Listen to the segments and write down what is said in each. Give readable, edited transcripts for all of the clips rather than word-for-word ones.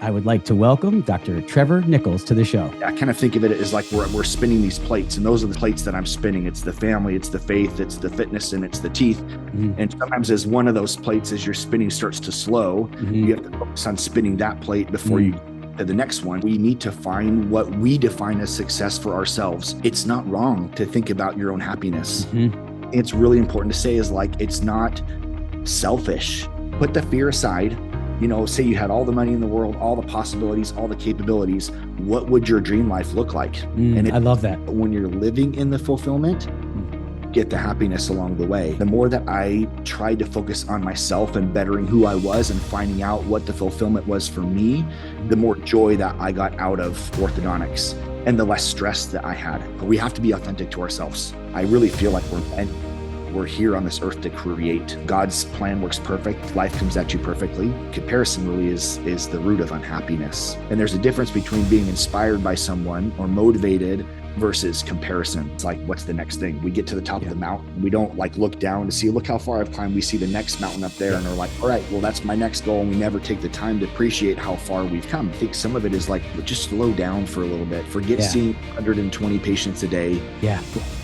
I would like to welcome Dr. Trevor Nichols to the show. I kind of think of it as like we're spinning these plates, and those are the plates that I'm spinning. It's the family, it's the faith, it's the fitness, and it's the teeth. And sometimes as one of those plates, as your spinning starts to slow, you have to focus on spinning that plate before you to the next one. We need to find what we define as success for ourselves. It's not wrong to think about your own happiness. It's really important to say is like, it's not selfish. Put the fear aside. You know, say you had all the money in the world, all the possibilities, all the capabilities. What would your dream life look like? And I love that. When you're living in the fulfillment, get the happiness along the way. The more that I tried to focus on myself and bettering who I was and finding out what the fulfillment was for me, the more joy that I got out of orthodontics and the less stress that I had. But we have to be authentic to ourselves. I really feel like we're here on this earth to create. God's plan works perfect. Life comes at you perfectly. Comparison really is the root of unhappiness. And there's a difference between being inspired by someone or motivated versus comparison. It's like, what's the next thing? We get to the top of the mountain. We don't like look down to see, look how far I've climbed. We see the next mountain up there and we're like, all right, well, that's my next goal. And we never take the time to appreciate how far we've come. I think some of it is like, just slow down for a little bit. Forget seeing 120 patients a day.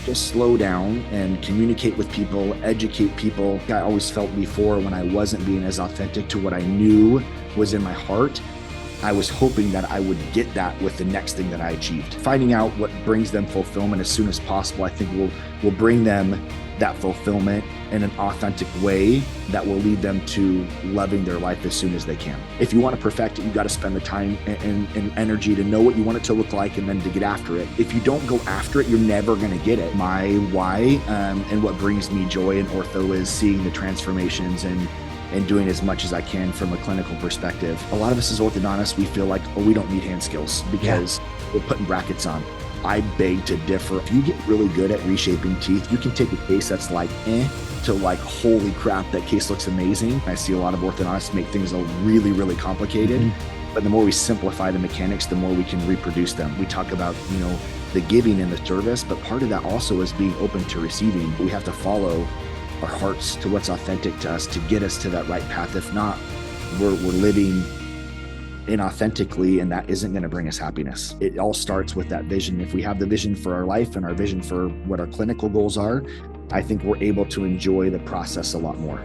Just slow down and communicate with people, educate people. I always felt before when I wasn't being as authentic to what I knew was in my heart, I was hoping that I would get that with the next thing that I achieved. Finding out what brings them fulfillment as soon as possible, I think will bring them that fulfillment in an authentic way that will lead them to loving their life as soon as they can. If you want to perfect it, you got to spend the time and energy to know what you want it to look like and then to get after it. If you don't go after it, you're never going to get it. My why and what brings me joy in ortho is seeing the transformations and doing as much as I can from a clinical perspective. A lot of us as orthodontists, we feel like, oh, we don't need hand skills because we're putting brackets on. I beg to differ. If you get really good at reshaping teeth, you can take a case that's like to like, holy crap, that case looks amazing. I see a lot of orthodontists make things really, really complicated. But the more we simplify the mechanics, the more we can reproduce them. We talk about, you know, the giving and the service, but part of that also is being open to receiving. We have to follow our hearts to what's authentic to us to get us to that right path. If not, we're living inauthentically, and that isn't going to bring us happiness. It all starts with that vision. If we have the vision for our life and our vision for what our clinical goals are, I think we're able to enjoy the process a lot more.